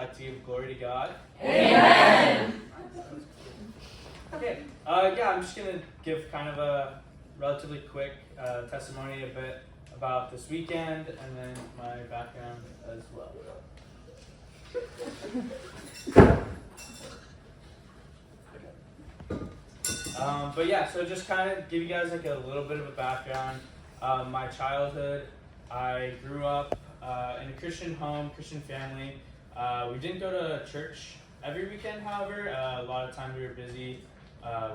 like to give glory to God. Amen. Okay, I'm just going to give kind of a relatively quick testimony a bit about this weekend and then my background as well. So just kind of give you guys like a little bit of a background. My childhood, I grew up in a Christian home, Christian family. We didn't go to church every weekend, however. A lot of times we were busy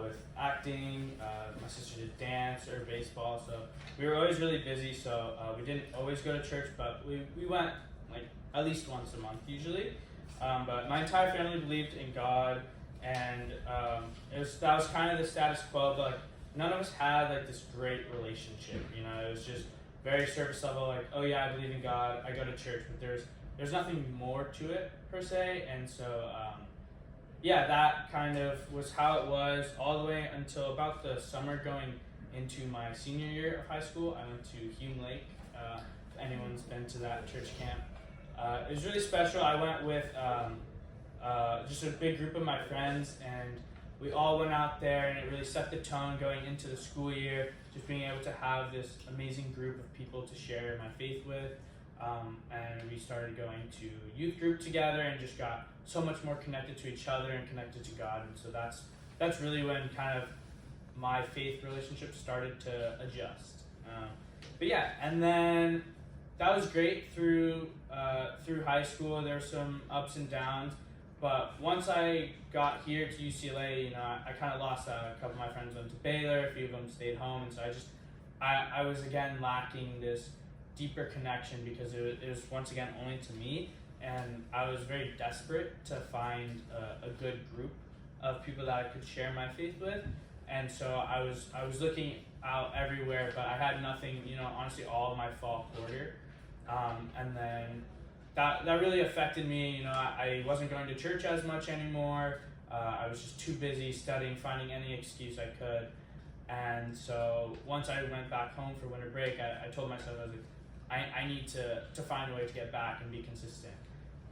with acting. My sister did dance or baseball, so we were always really busy. So we didn't always go to church, but we went like at least once a month usually. But my entire family believed in God, and that was kind of the status quo. But like, none of us had like this great relationship. You know, it was just very surface level. Like, oh yeah, I believe in God. I go to church, but there's nothing more to it per se. And so that kind of was how it was all the way until about the summer going into my senior year of high school. I went to Hume Lake. If anyone's been to that church camp. It was really special. I went with just a big group of my friends, and we all went out there, and it really set the tone going into the school year, just being able to have this amazing group of people to share my faith with. And we started going to youth group together and just got so much more connected to each other and connected to God. And so that's really when kind of my faith relationship started to adjust. And then that was great through high school. There were some ups and downs, but once I got here to UCLA, you know, I kind of lost a couple of my friends went to Baylor, a few of them stayed home, and so I was again lacking this deeper connection because it was once again only to me, and I was very desperate to find a good group of people that I could share my faith with, and so I was looking out everywhere, but I had nothing, you know, honestly all of my fall quarter. And then that really affected me. You know, I wasn't going to church as much anymore. I was just too busy studying, finding any excuse I could. And so once I went back home for winter break, I told myself, I was like, I need to find a way to get back and be consistent.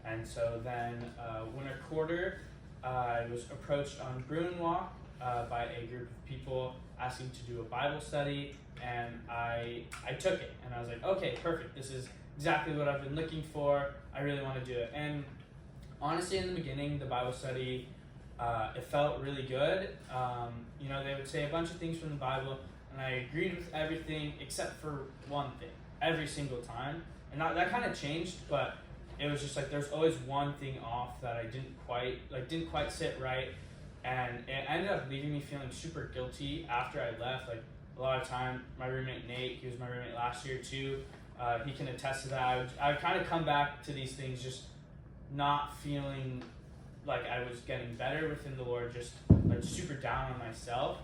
And so then winter quarter, I was approached on Bruin Walk by a group of people asking to do a Bible study, and I took it, and I was like, okay, perfect, this is exactly what I've been looking for. I really want to do it. And honestly, in the beginning, the Bible study, it felt really good. You know, they would say a bunch of things from the Bible, and I agreed with everything except for one thing every single time. And that kind of changed, but it was just like there's always one thing off that I didn't quite sit right, and it ended up leaving me feeling super guilty after I left. Like a lot of time, my roommate Nate, he was my roommate last year too. He can attest to that. I would kind of come back to these things just not feeling like I was getting better within the Lord, just like super down on myself.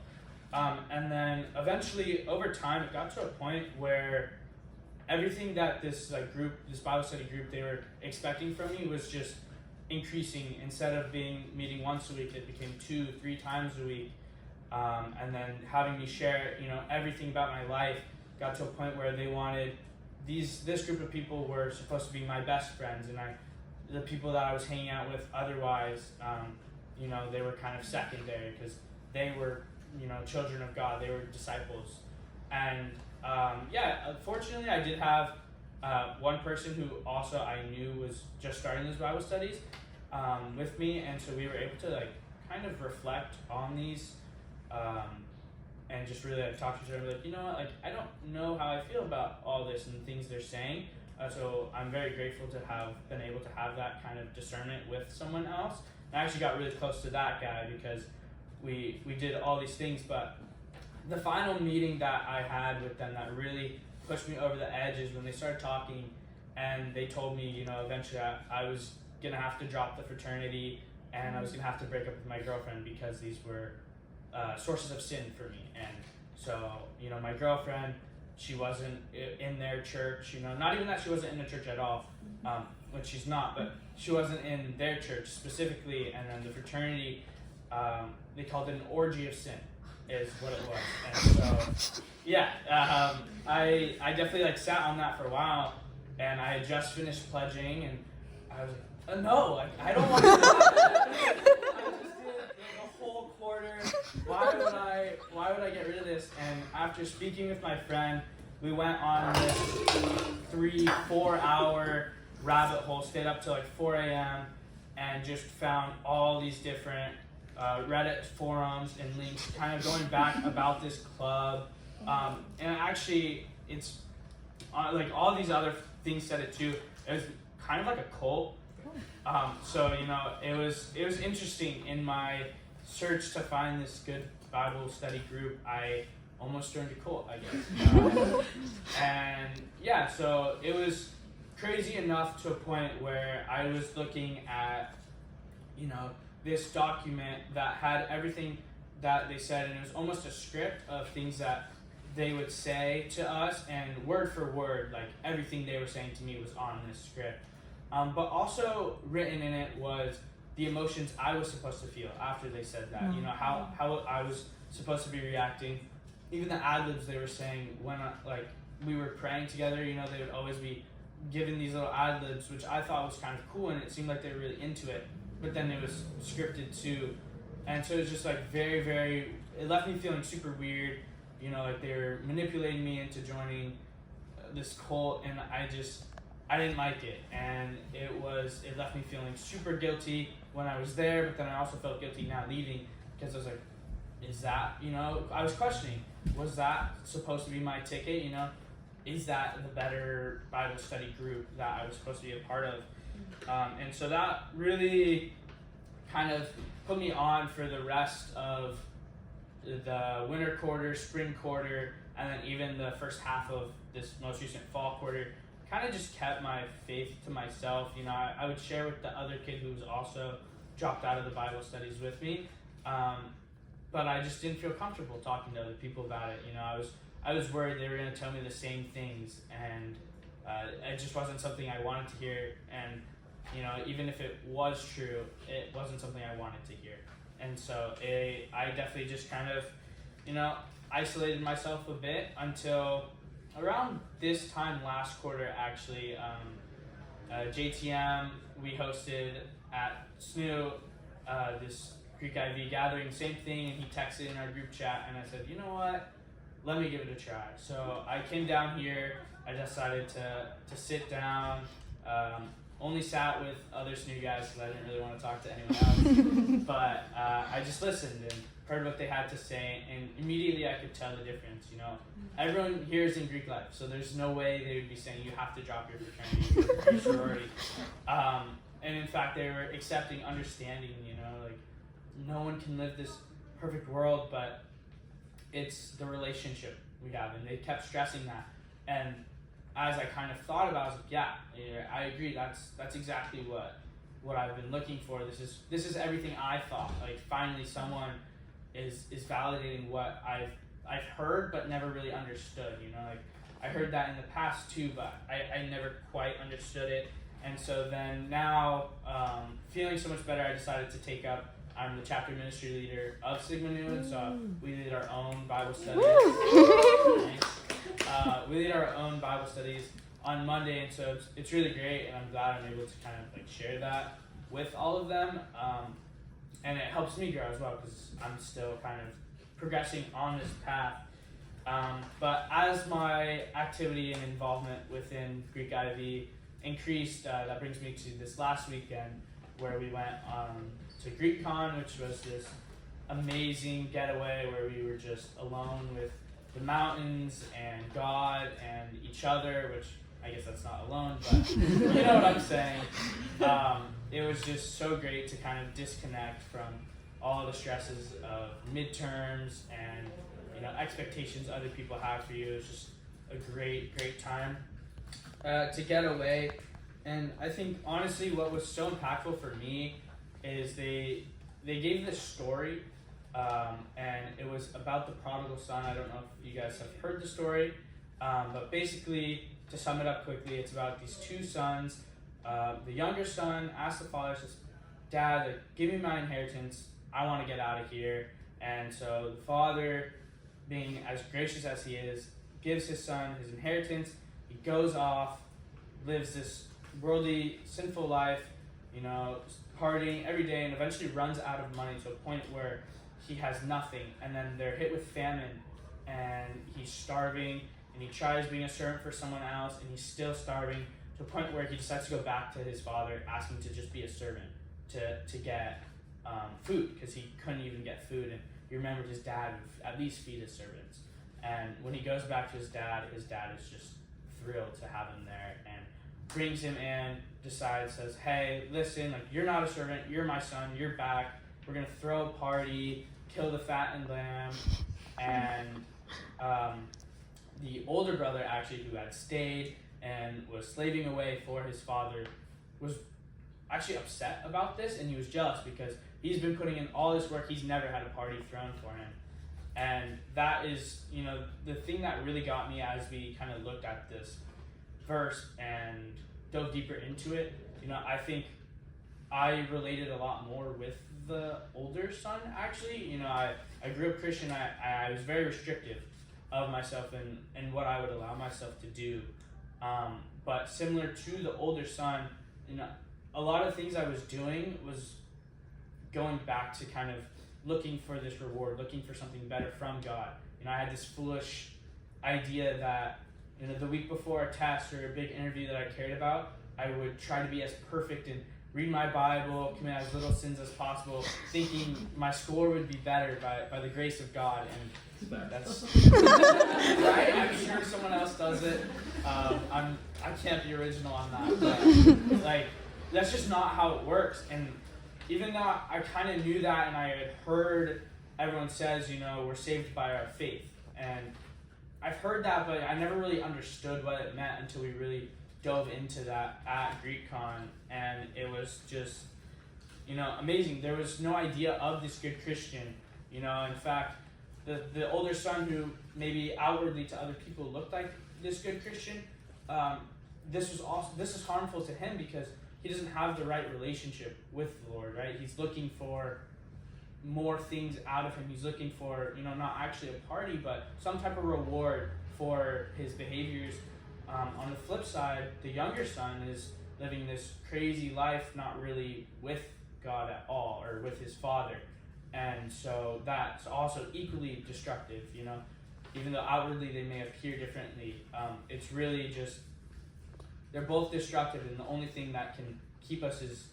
And then eventually, over time, it got to a point where everything that this Bible study group, they were expecting from me was just increasing. Instead of meeting once a week, it became 2-3 times a week. And then having me share, you know, everything about my life. Got to a point where they wanted this group of people were supposed to be my best friends, and the people that I was hanging out with otherwise, you know, they were kind of secondary because they were, you know, children of God. They were disciples. And unfortunately, I did have one person who also I knew was just starting those Bible studies with me, and so we were able to like kind of reflect on these and just really like talk to each other, like, you know what, like I don't know how I feel about all this and the things they're saying. So I'm very grateful to have been able to have that kind of discernment with someone else. And I actually got really close to that guy because we did all these things, but the final meeting that I had with them that really pushed me over the edge is when they started talking, and they told me, you know, eventually I was gonna have to drop the fraternity, and I was gonna have to break up with my girlfriend because these were sources of sin for me. And so, you know, my girlfriend, she wasn't in their church, you know, not even that she wasn't in the church at all, which she's not, but she wasn't in their church specifically. And then the fraternity, they called it an orgy of sin is what it was. And so, I definitely like sat on that for a while, and I had just finished pledging, and I was like, No, I don't want to do that. I just did like a whole quarter. Why would I get rid of this? And after speaking with my friend, we went on this 3-4 hour rabbit hole, stayed up till like 4 a.m. and just found all these different Reddit forums and links kind of going back about this club. And actually, it's like all these other things said it too. It was kind of like a cult. So it was interesting in my search to find this good Bible study group. I almost joined a cult, I guess. And yeah, so it was crazy enough to a point where I was looking at this document that had everything that they said, and it was almost a script of things that they would say to us, and word for word, like everything they were saying to me was on this script. But also written in it was the emotions I was supposed to feel after they said that. How I was supposed to be reacting. Even the ad-libs they were saying when we were praying together, they would always be giving these little ad-libs, which I thought was kind of cool, and it seemed like they were really into it. But then it was scripted too. And so it was just like very, very, it left me feeling super weird. Like they were manipulating me into joining this cult, and I didn't like it. And it left me feeling super guilty when I was there, but then I also felt guilty now leaving, because I was like, is that, I was questioning, was that supposed to be my ticket, Is that the better Bible study group that I was supposed to be a part of? And so that really kind of put me on for the rest of the winter quarter, spring quarter, and then even the first half of this most recent fall quarter. Kind of just kept my faith to myself. I would share with the other kid who was also dropped out of the Bible studies with me, but I just didn't feel comfortable talking to other people about it. I was worried they were going to tell me the same things, and it just wasn't something I wanted to hear. And even if it was true, it wasn't something I wanted to hear. And so I definitely just kind of, isolated myself a bit until around this time last quarter, actually. JTM, we hosted at SNU this Greek IV gathering, same thing, and he texted in our group chat, and I said, you know what? Let me give it a try. So I came down here. I decided to sit down. Only sat with other SNU guys because I didn't really want to talk to anyone else. But I just listened and heard what they had to say, and immediately I could tell the difference. Everyone here is in Greek life, so there's no way they would be saying you have to drop your fraternity, your sorority. And in fact, they were accepting, understanding. Like no one can live this perfect world, but it's the relationship we have, and they kept stressing that. And as I kind of thought about it, I was like, yeah, I agree. That's exactly what I've been looking for. This is everything I thought. Like finally, someone is validating what I've heard but never really understood. Like I heard that in the past too, but I never quite understood it. And so then now, feeling so much better, I decided to take up. I'm the chapter ministry leader of Sigma Nu, and so we did our own Bible studies. We did our own Bible studies on Monday, and so it's really great, and I'm glad I'm able to kind of like share that with all of them. And it helps me grow as well because I'm still kind of progressing on this path. But as my activity and involvement within Greek IV increased, that brings me to this last weekend where we went to GreekCon, which was this amazing getaway where we were just alone with the mountains and God and each other, which I guess that's not alone, but you know what I'm saying. It was just so great to kind of disconnect from all the stresses of midterms and expectations other people have for you. It was just a great time to get away. And I think honestly what was so impactful for me is they gave this story, and it was about the prodigal son. I don't know if you guys have heard the story, but basically, to sum it up quickly, it's about these two sons. The younger son asks the father, says, "Dad, give me my inheritance. I want to get out of here." And so the father, being as gracious as he is, gives his son his inheritance. He goes off, lives this worldly, sinful life, partying every day, and eventually runs out of money to a point where he has nothing, and then they're hit with famine, and he's starving, and he tries being a servant for someone else, and he's still starving, to a point where he decides to go back to his father, asking to just be a servant, to get food, because he couldn't even get food, and he remembered his dad would at least feed his servants. And when he goes back to his dad is just thrilled to have him there, and brings him in, says, hey, listen, like, you're not a servant, you're my son, you're back, we're going to throw a party, kill the fattened lamb. And the older brother, actually, who had stayed and was slaving away for his father, was actually upset about this, and he was jealous because he's been putting in all this work, he's never had a party thrown for him. And that is, the thing that really got me as we kind of looked at this verse and dove deeper into it. I think I related a lot more with the older son, actually. I grew up Christian. I was very restrictive of myself and what I would allow myself to do. But similar to the older son, a lot of things I was doing was going back to kind of looking for this reward, looking for something better from God. I had this foolish idea that, the week before a test or a big interview that I cared about, I would try to be as perfect and read my Bible, commit as little sins as possible, thinking my score would be better by the grace of God. And that's right. I'm sure someone else does it. I can't be original on that. But, that's just not how it works. And even though I kind of knew that, and I had heard everyone says, we're saved by our faith. And I've heard that, but I never really understood what it meant until we really dove into that at GreekCon. And it was just, amazing. There was no idea of this good Christian. In fact, the older son, who maybe outwardly to other people looked like this good Christian, this is harmful to him because he doesn't have the right relationship with the Lord, right? He's looking for more things out of him. He's looking for, not actually a party, but some type of reward for his behaviors. On the flip side, the younger son is living this crazy life, not really with God at all, or with his father. And so that's also equally destructive, even though outwardly they may appear differently. It's really just, they're both destructive, and the only thing that can keep us is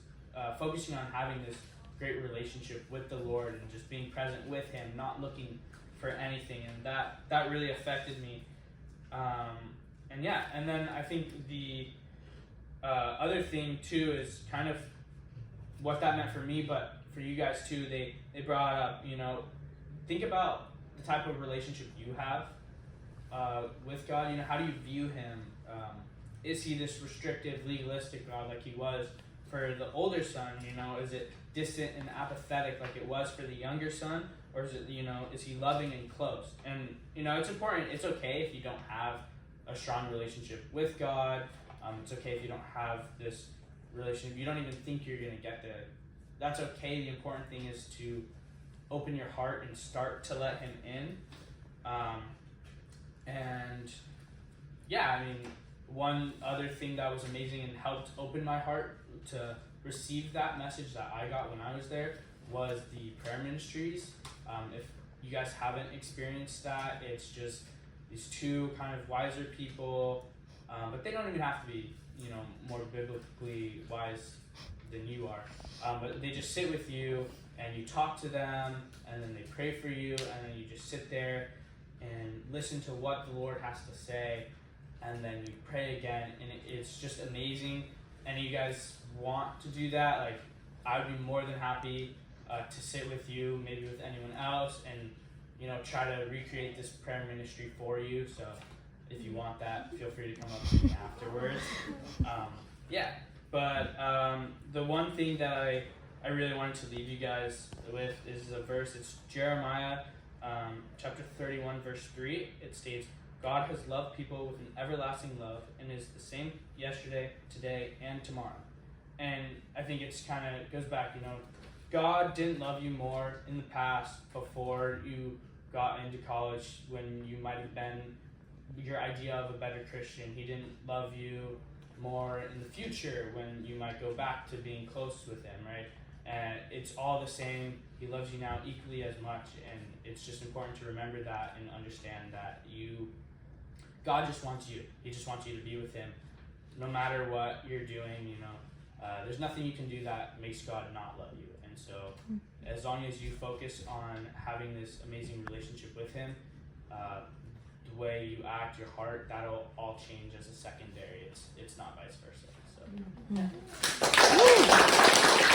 focusing on having this great relationship with the Lord and just being present with him, not looking for anything. And that really affected me. And then I think the other thing too is kind of what that meant for me, but for you guys too. They brought up, think about the type of relationship you have with God. How do you view him? Is he this restrictive, legalistic God like he was for the older son? Is it distant and apathetic like it was for the younger son? Or is it, is he loving and close? And, it's important. It's okay if you don't have a strong relationship with God. It's okay if you don't have this relationship. You don't even think you're going to get there. That's okay. The important thing is to open your heart and start to let him in. One other thing that was amazing and helped open my heart to receive that message that I got when I was there was the prayer ministries. If you guys haven't experienced that, it's just these two kind of wiser people, but they don't even have to be, more biblically wise than you are. But they just sit with you and you talk to them, and then they pray for you, and then you just sit there and listen to what the Lord has to say, and then you pray again, and it's just amazing. And you guys want to do that, I would be more than happy to sit with you, maybe with anyone else, and try to recreate this prayer ministry for you. So if you want that, feel free to come up to me afterwards. The one thing that I really wanted to leave you guys with is a verse. It's Jeremiah chapter 31, verse 3. It states, God has loved people with an everlasting love and is the same yesterday, today, and tomorrow. And I think it's kind of goes back, God didn't love you more in the past before you got into college when you might have been your idea of a better Christian. He didn't love you more in the future when you might go back to being close with him, right? And it's all the same. He loves you now equally as much, and it's just important to remember that and understand that God just wants you. He just wants you to be with him, no matter what you're doing. You know, there's nothing you can do that makes God not love you. And so, as long as you focus on having this amazing relationship with him, the way you act, your heart, that'll all change as a secondary. It's not vice versa. So.